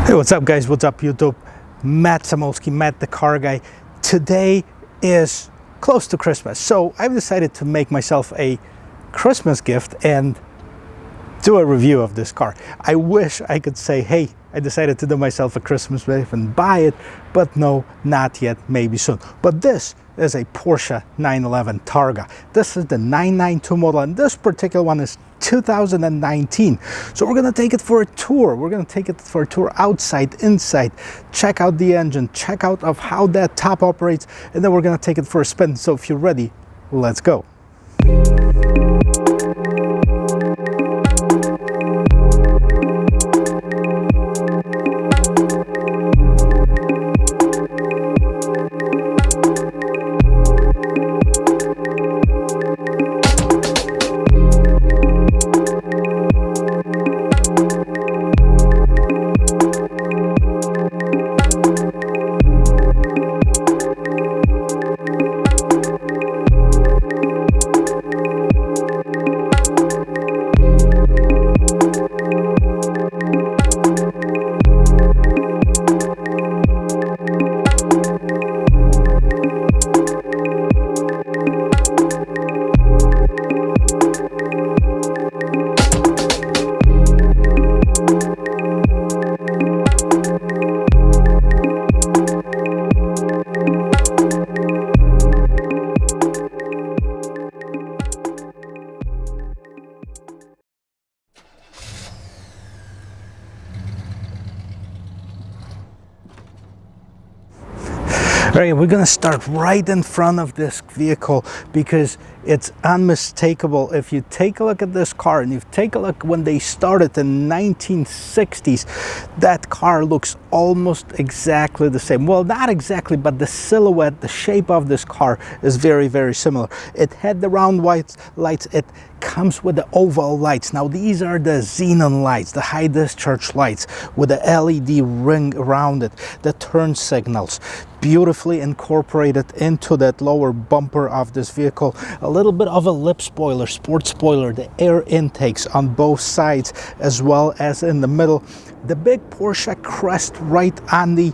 Hey, what's up guys, what's up YouTube? Matt Samolsky, Matt the car guy. Today is close to Christmas, so I've decided to make myself a Christmas gift and do a review of this car. I wish I could say, hey, I decided to do myself a Christmas gift and buy it, but no, not yet, maybe soon. But this is a Porsche 911 Targa. This is the 992 model, and this particular one is 2019. So we're gonna take it for a tour. We're gonna take it for a tour outside, inside, check out the engine, check out of how that top operates, and then we're gonna take it for a spin. So if you're ready, let's go. All right, we're gonna start right in front of this vehicle because it's unmistakable. If you take a look at this car and you take a look when they started in 1960s, that car looks almost exactly the same. Well, not exactly, but the silhouette, the shape of this car is very, very similar. It had the round white lights. It comes with the oval lights. Now these are the xenon lights, the high discharge lights with the LED ring around it, the turn signals, beautifully incorporated into that lower bumper of this vehicle. A little bit of a lip spoiler, sport spoiler, the air intakes on both sides as well as in the middle. The big Porsche crest right on the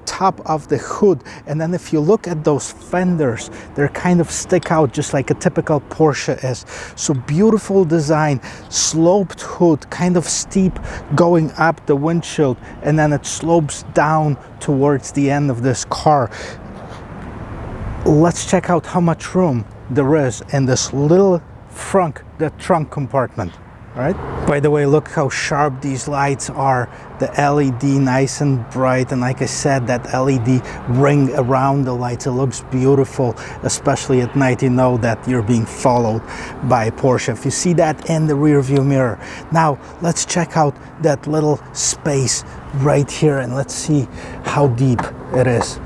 top of the hood, and then if you look at those fenders, they're kind of stick out just like a typical Porsche is. So beautiful design, sloped hood, kind of steep going up the windshield, and then it slopes down towards the end of this car. Let's check out how much room there is in this little the trunk compartment. Right? By the way, look how sharp these lights are. The LED nice and bright, and like I said, that LED ring around the lights, it looks beautiful, especially at night. You know that you're being followed by a Porsche if you see that in the rear view mirror. Now let's check out that little space right here and let's see how deep it is.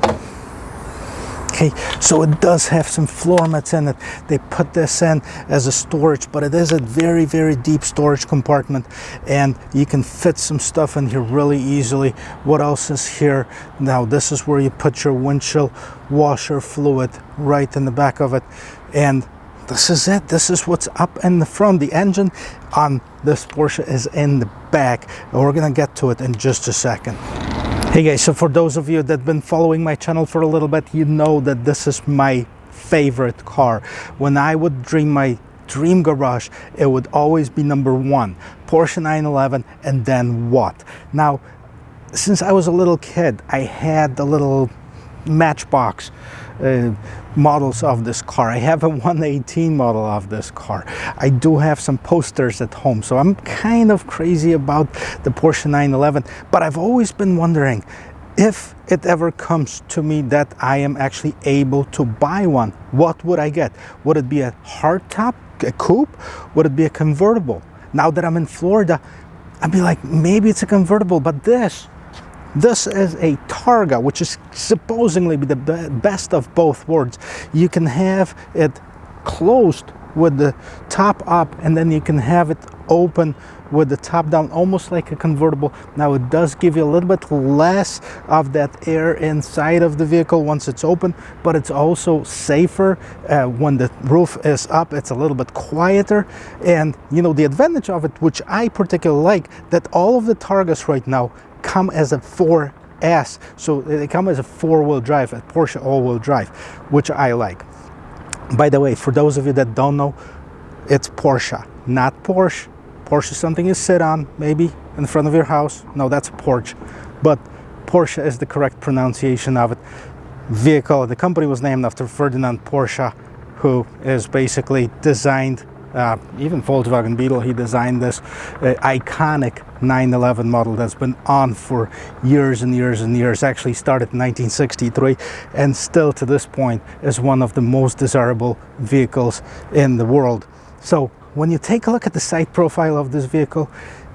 Okay, so it does have some floor mats in it. They put this in as a storage, but it is a very, very deep storage compartment, and you can fit some stuff in here really easily. What else is here? Now this is where you put your windshield washer fluid right in the back of it, and this is it. This is what's up in the front. The engine on this Porsche is in the back, and we're gonna get to it in just a second. Hey guys, so for those of you that have been following my channel for a little bit, you know that this is my favorite car. When I would dream my dream garage, it would always be number one, Porsche 911, and then what? Now, since I was a little kid, I had the little Matchbox models of this car. I have a 118 model of this car. I do have some posters at home, so I'm kind of crazy about the Porsche 911, but I've always been wondering if it ever comes to me that I am actually able to buy one, what would I get? Would it be a hardtop, a coupe? Would it be a convertible? Now that I'm in Florida, I'd be like, maybe it's a convertible, but this is a Targa, which is supposedly the best of both worlds. You can have it closed with the top up, and then you can have it open with the top down, almost like a convertible. Now it does give you a little bit less of that air inside of the vehicle once it's open, but it's also safer when the roof is up. It's a little bit quieter, and you know, the advantage of it, which I particularly like, that all of the Targas right now come as a 4S, so they come as a 4-wheel drive, a Porsche all-wheel drive, which I like. By the way, for those of you that don't know, it's Porsche, not Porsche. Porsche is something you sit on, maybe in front of your house. No, that's a porch. But Porsche is the correct pronunciation of it. Vehicle, the company was named after Ferdinand Porsche, who is basically designed, even Volkswagen Beetle, he designed this iconic 911 model that's been on for years and years and years. Actually started in 1963 and still to this point is one of the most desirable vehicles in the world. So when you take a look at the side profile of this vehicle,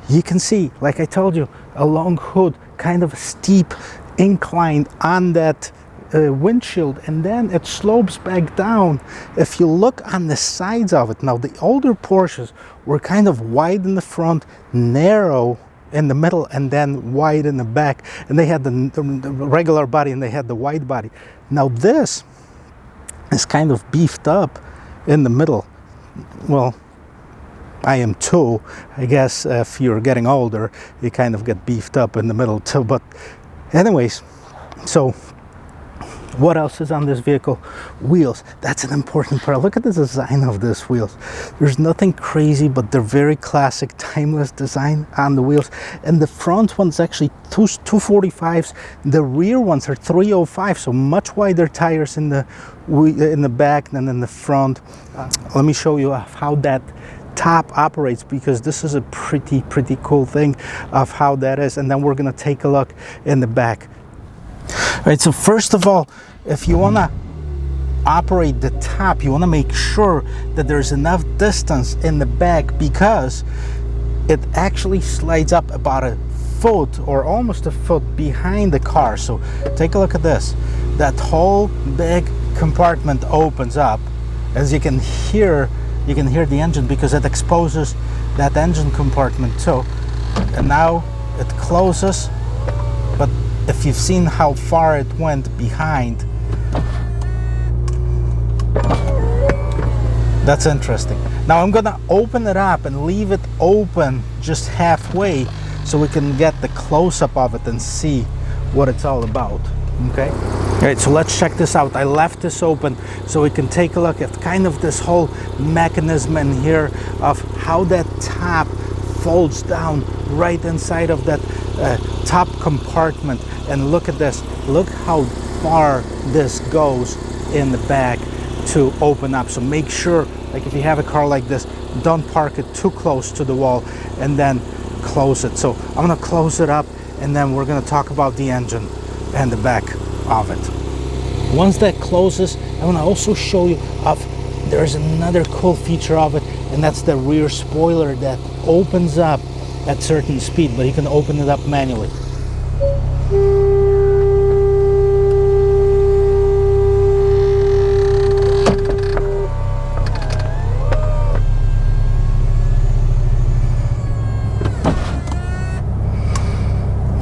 you can see, like I told you, a long hood, kind of steep incline on that windshield, and then it slopes back down. If you look on the sides of it, now the older Porsches were kind of wide in the front, narrow in the middle, and then wide in the back, and they had the regular body and they had the wide body. Now this is kind of beefed up in the middle. Well, I am too. I guess if you're getting older, you kind of get beefed up in the middle too. But anyways, so what else is on this vehicle? Wheels. That's an important part. Look at the design of these wheels. There's nothing crazy, but they're very classic, timeless design on the wheels. And the front one's actually 245s. The rear ones are 305, so much wider tires in the back than in the front. Let me show you how that top operates, because this is a pretty cool thing of how that is. And then we're gonna take a look in the back. All right, so first of all, if you want to operate the top, you want to make sure that there's enough distance in the back, because it actually slides up about a foot or almost a foot behind the car. So take a look at this. That whole big compartment opens up. As you can hear the engine, because it exposes that engine compartment too. And now it closes, but if you've seen how far it went behind, that's interesting. Now I'm gonna open it up and leave it open just halfway so we can get the close-up of it and see what it's all about. Okay? All right, so let's check this out. I left this open so we can take a look at kind of this whole mechanism in here of how that top folds down right inside of that top compartment. And look at this. Look how far this goes in the back to open up. So make sure, like if you have a car like this, don't park it too close to the wall and then close it. So I'm gonna close it up, and then we're gonna talk about the engine and the back of it. Once that closes, I want to also show you there's another cool feature of it, and that's the rear spoiler that opens up at certain speed, but you can open it up manually.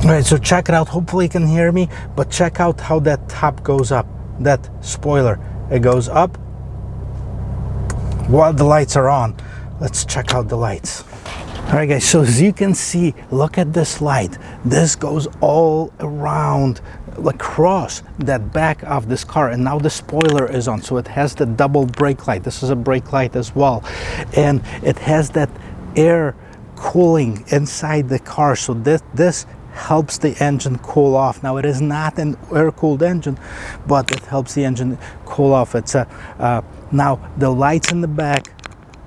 All right, so check it out. Hopefully you can hear me, but check out how that top goes up, that spoiler. It goes up while the lights are on. Let's check out the lights. All right, guys, so as you can see, look at this light. This goes all around, across that back of this car, and now the spoiler is on, so it has the double brake light. This is a brake light as well, and it has that air cooling inside the car, so this helps the engine cool off. Now it is not an air-cooled engine, but it helps the engine cool off. It's now the lights in the back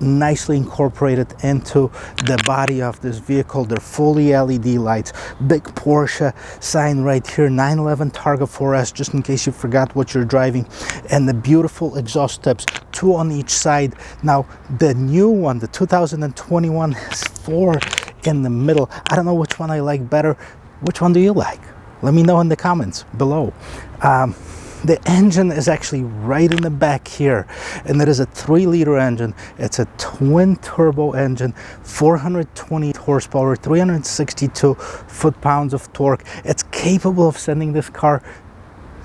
nicely incorporated into the body of this vehicle. They're fully LED lights. Big Porsche sign right here, 911 Targa 4S, just in case you forgot what you're driving. And the beautiful exhaust tips, 2 on each side. Now the new one, the 2021, has 4 in the middle. I don't know which one I like better. Which one do you like? Let me know in the comments below. The engine is actually right in the back here, and it is a 3-liter engine. It's a twin turbo engine, 420 horsepower, 362 foot-pounds of torque. It's capable of sending this car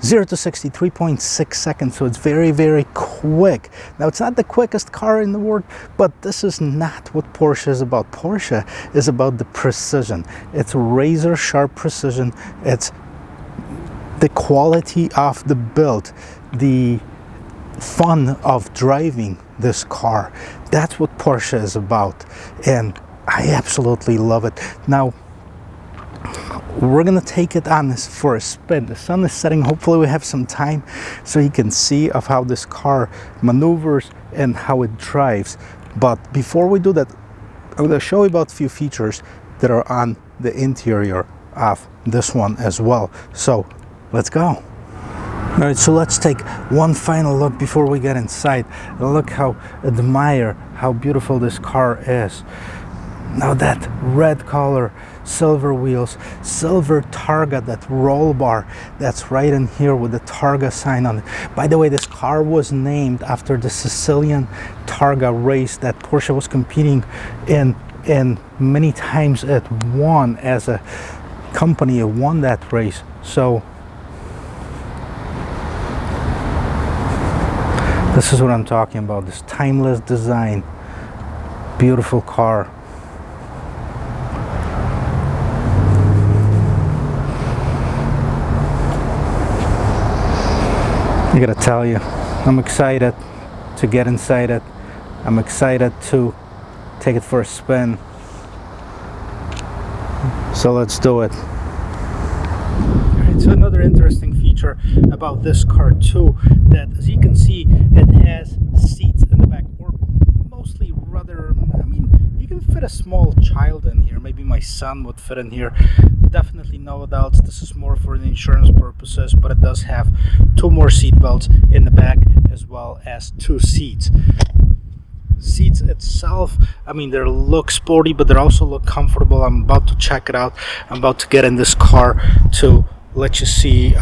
0 to 60, 3.6 seconds, so it's very, very quick. Now, it's not the quickest car in the world, but this is not what Porsche is about. Porsche is about the precision. It's razor sharp precision. It's the quality of the build, the fun of driving this car. That's what Porsche is about, and I absolutely love it. Now, we're gonna take it on this for a spin. The sun is setting. Hopefully we have some time so you can see of how this car maneuvers and how it drives. But before we do that, I'm gonna show you about a few features that are on the interior of this one as well. So let's go. All right, so let's take one final look before we get inside. Look admire how beautiful this car is. Now that red color, silver wheels, silver Targa, that roll bar that's right in here with the Targa sign on it. By the way, this car was named after the Sicilian Targa race that Porsche was competing in, and many times it won as a company. It won that race. So this is what I'm talking about, this timeless design, beautiful car. I gotta tell you, I'm excited to get inside it. I'm excited to take it for a spin. So let's do it. Alright, so another interesting feature about this car too, that as you can see, it has seats in the back, or mostly rather, I mean, you can fit a small child in here. Maybe my son would fit in here. Definitely no adults. This is more for the insurance purposes, but it does have 2 more seat belts in the back, as well as 2 seats. Seats itself, I mean, they look sporty, but they also look comfortable. I'm about to check it out. I'm about to get in this car to let you see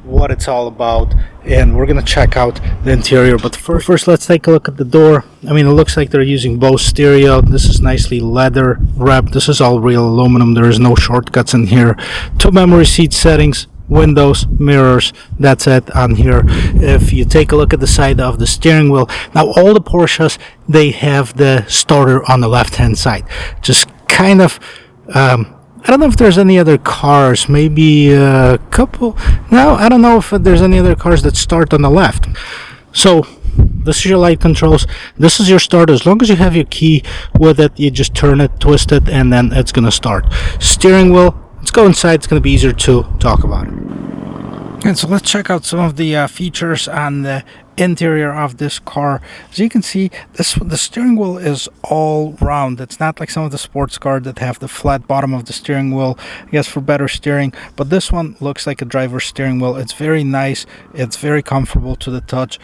what it's all about, and we're gonna check out the interior. But first let's take a look at the door. I mean, it looks like they're using Bose stereo. This is nicely leather wrapped. This is all real aluminum. There is no shortcuts in here. 2 memory seat settings, windows, mirrors. That's it on here. If you take a look at the side of the steering wheel, now all the Porsches, they have the starter on the left hand side. Just kind of I don't know if there's any other cars, maybe a couple. No, I don't know if there's any other cars that start on the left. So this is your light controls. This is your start. As long as you have your key with it, you just turn it, twist it, and then it's gonna start. Steering wheel, let's go inside. It's gonna be easier to talk about it. And so let's check out some of the features on the interior of this car. As you can see, the steering wheel is all round. It's not like some of the sports cars that have the flat bottom of the steering wheel, I guess for better steering, but this one looks like a driver's steering wheel. It's very nice. It's very comfortable to the touch.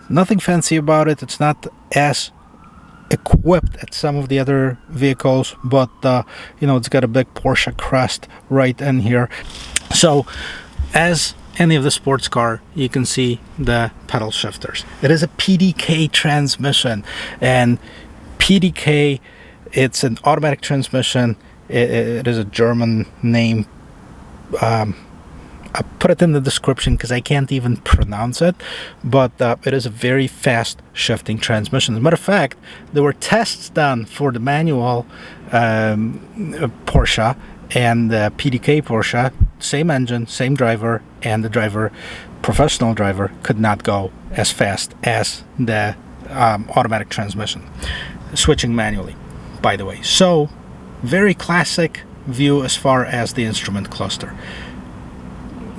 Nothing fancy about it. It's not as equipped as some of the other vehicles, but you know, it's got a big Porsche crest right in here. So as any of the sports car, you can see the pedal shifters. It is a PDK transmission, and PDK, it's an automatic transmission. It is a German name. I put it in the description because I can't even pronounce it, but it is a very fast shifting transmission. As a matter of fact, there were tests done for the manual Porsche and the PDK Porsche, same engine, same driver, and the professional driver, could not go as fast as the automatic transmission, switching manually, by the way. So very classic view as far as the instrument cluster.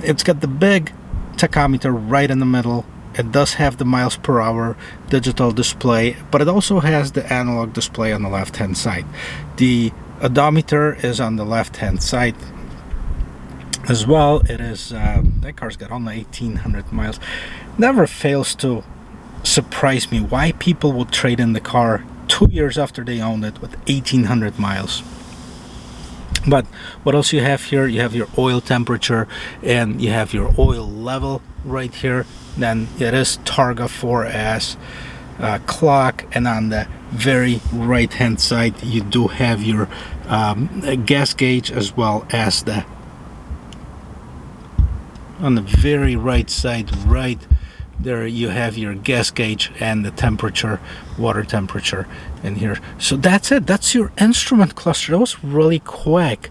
It's got the big tachometer right in the middle. It does have the miles per hour digital display, but it also has the analog display on the left hand side. The odometer is on the left hand side as well. It is that car's got only 1,800 miles. Never fails to surprise me why people would trade in the car 2 years after they owned it with 1,800 miles. But what else you have here? You have your oil temperature and you have your oil level right here. Then it is Targa 4S clock, and on the very right hand side you do have your gas gauge, as well as the on the very right side, right there, you have your gas gauge and the temperature, water temperature in here. So that's it. That's your instrument cluster. That was really quick.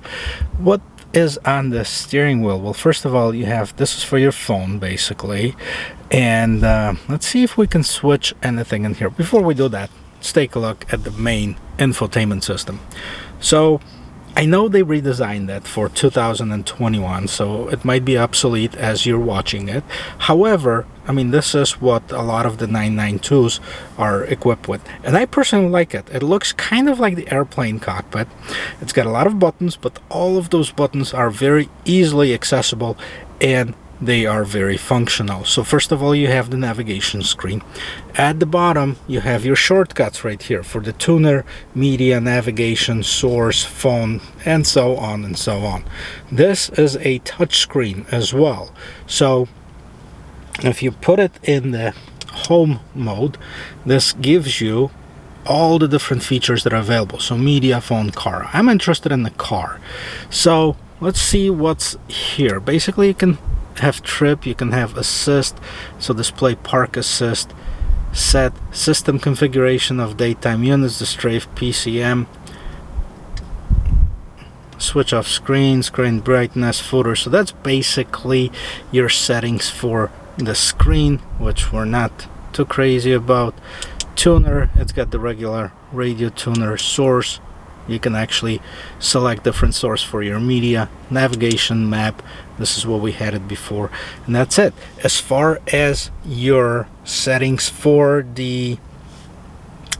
What is on the steering wheel? Well, first of all, you have, this is for your phone basically, and let's see if we can switch anything in here. Before we do that, let's take a look at the main infotainment system. So I know they redesigned that for 2021, so it might be obsolete as you're watching it. However, I mean, this is what a lot of the 992s are equipped with, and I personally like it. It looks kind of like the airplane cockpit. It's got a lot of buttons, but all of those buttons are very easily accessible, and they are very functional. So first of all, you have the navigation screen. At the bottom, you have your shortcuts right here for the tuner, media, navigation, source, phone, and so on and so on. This is a touch screen as well. So if you put it in the home mode, this gives you all the different features that are available. So media, phone, car. I'm interested in the car. So let's see what's here. Basically, you can have trip, you can have assist, so display park assist, set system configuration of daytime units, the strafe PCM, switch off screen brightness, footer. So that's basically your settings for the screen, which we're not too crazy about. Tuner, it's got the regular radio tuner. Source, you can actually select different source for your media. Navigation, map, this is what we had it before, and that's it. As far as your settings for the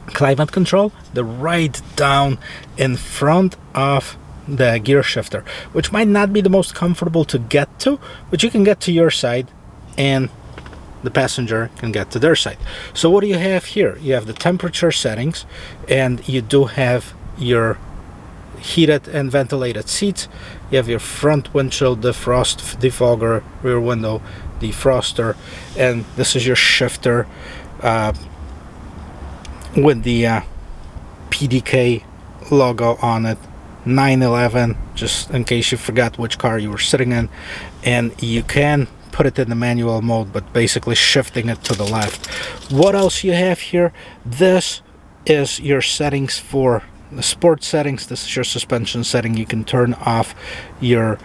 climate control, they're right down in front of the gear shifter, which might not be the most comfortable to get to, but you can get to your side and the passenger can get to their side. So what do you have here? You have the temperature settings, and you do have your heated and ventilated seats. You have your front windshield defrost, defogger, rear window defroster, and this is your shifter with the PDK logo on it. 911, just in case you forgot which car you were sitting in, and you can put it in the manual mode, but basically shifting it to the left. What else you have here? This is your settings for the sport settings. This is your suspension setting. You can turn off your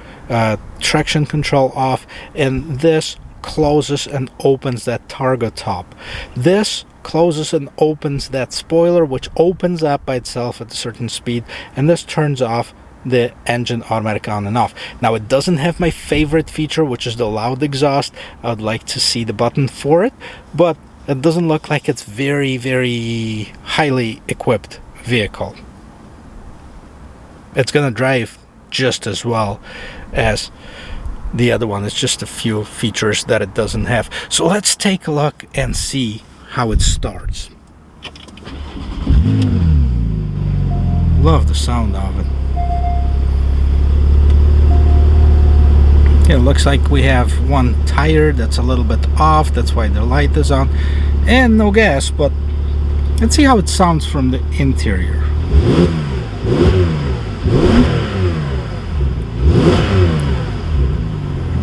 traction control off, and this closes and opens that Targa top. This closes and opens that spoiler, which opens up by itself at a certain speed, and this turns off the engine automatic on and off. Now, it doesn't have my favorite feature, which is the loud exhaust. I would like to see the button for it, but it doesn't look like it's very, very highly equipped vehicle. It's gonna drive just as well as the other one. It's just a few features that it doesn't have. So let's take a look and see how it starts. Love the sound of it. It looks like we have one tire that's a little bit off, that's why the light is on, and no gas. But let's see how it sounds from the interior.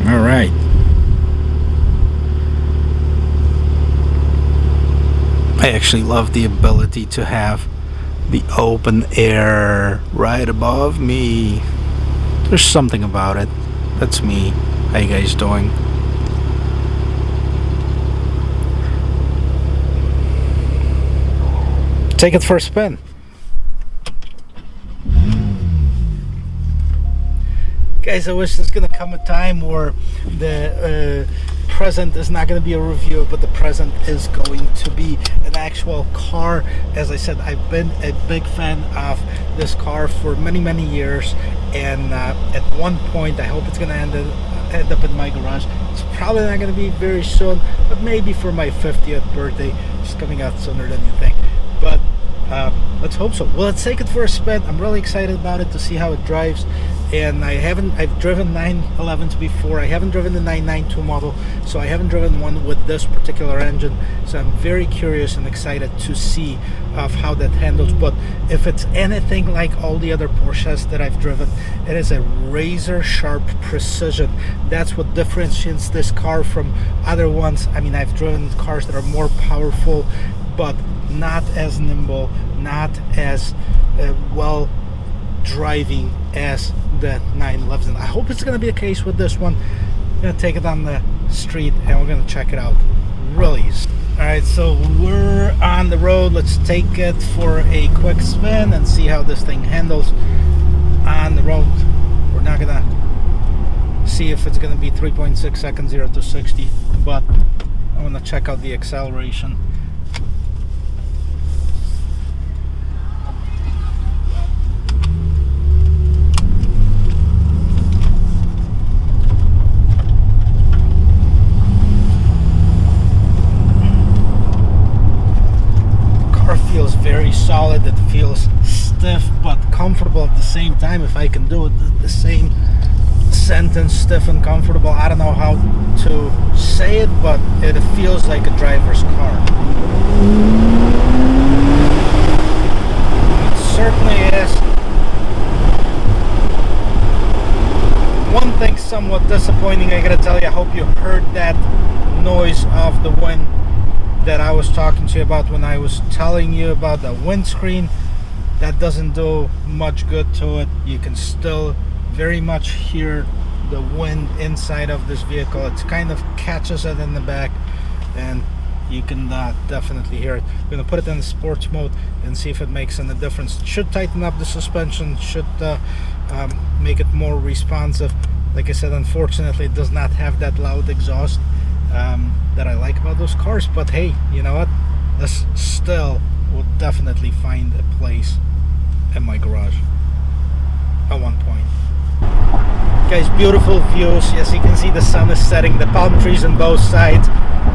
All right. I actually love the ability to have the open air right above me. There's something about it. That's me. How you guys doing? Take it for a spin. Guys, I wish there's gonna come a time where the present is not going to be a review, but the present is going to be an actual car. As I said, I've been a big fan of this car for many years, and at one point I hope it's going to end up in my garage. It's probably not going to be very soon, but maybe for my 50th birthday. It's coming out sooner than you think, but let's hope so. Well, let's take it for a spin. I'm really excited about it, to see how it drives, and I've driven 911s before. I haven't driven the 992 model, so I haven't driven one with this particular engine, so I'm very curious and excited to see of how that handles. But if it's anything like all the other Porsches that I've driven, it is a razor sharp precision. That's what differentiates this car from other ones. I mean, I've driven cars that are more powerful, but not as nimble, not as well driving as the 911. I hope it's going to be the case with this one. I'm going to take it on the street and we're going to check it out. Really. Alright, so we're on the road. Let's take it for a quick spin and see how this thing handles on the road. We're not going to see if it's going to be 3.6 seconds 0 to 60, but I want to check out the acceleration. Feels very solid. It feels stiff but comfortable at the same time. If I can do it, the same sentence, stiff and comfortable. I don't know how to say it, but it feels like a driver's car. It certainly is. One thing somewhat disappointing, I gotta tell you. I hope you heard that noise of the wind that I was talking to you about when I was telling you about the windscreen. That doesn't do much good to it. You can still very much hear the wind inside of this vehicle. It kind of catches it in the back, and you can definitely hear it. I'm gonna put it in the sports mode and see if it makes any difference. It should tighten up the suspension, should make it more responsive. Like I said, unfortunately it does not have that loud exhaust that I like about those cars, but hey, you know what, this still will definitely find a place in my garage at one point. Guys, beautiful views. Yes, you can see the sun is setting, the palm trees on both sides.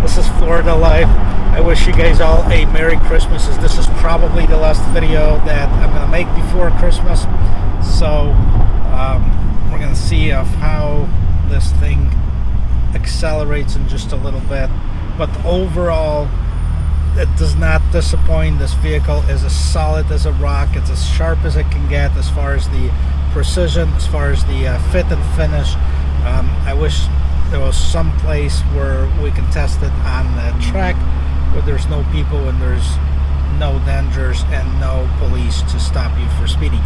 This is Florida life. I wish you guys all a Merry Christmas, as this is probably the last video that I'm gonna make before Christmas. So we're gonna see of how this thing accelerates in just a little bit, but overall it does not disappoint. This vehicle is as solid as a rock. It's as sharp as it can get as far as the precision, as far as the fit and finish. I wish there was some place where we can test it on the track where there's no people and there's no dangers and no police to stop you for speeding.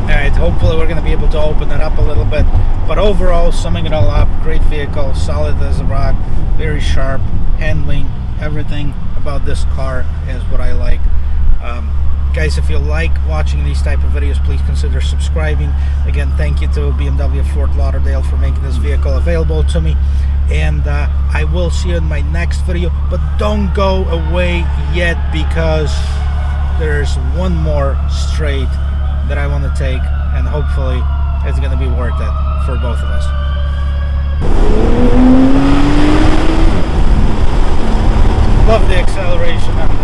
Alright, hopefully we're going to be able to open it up a little bit, but overall, summing it all up, great vehicle, solid as a rock, very sharp, handling, everything about this car is what I like. Guys, if you like watching these type of videos, please consider subscribing. Again, thank you to BMW Fort Lauderdale for making this vehicle available to me, and I will see you in my next video, but don't go away yet, because there's one more straight that I want to take, and hopefully it's going to be worth it for both of us. Love the acceleration.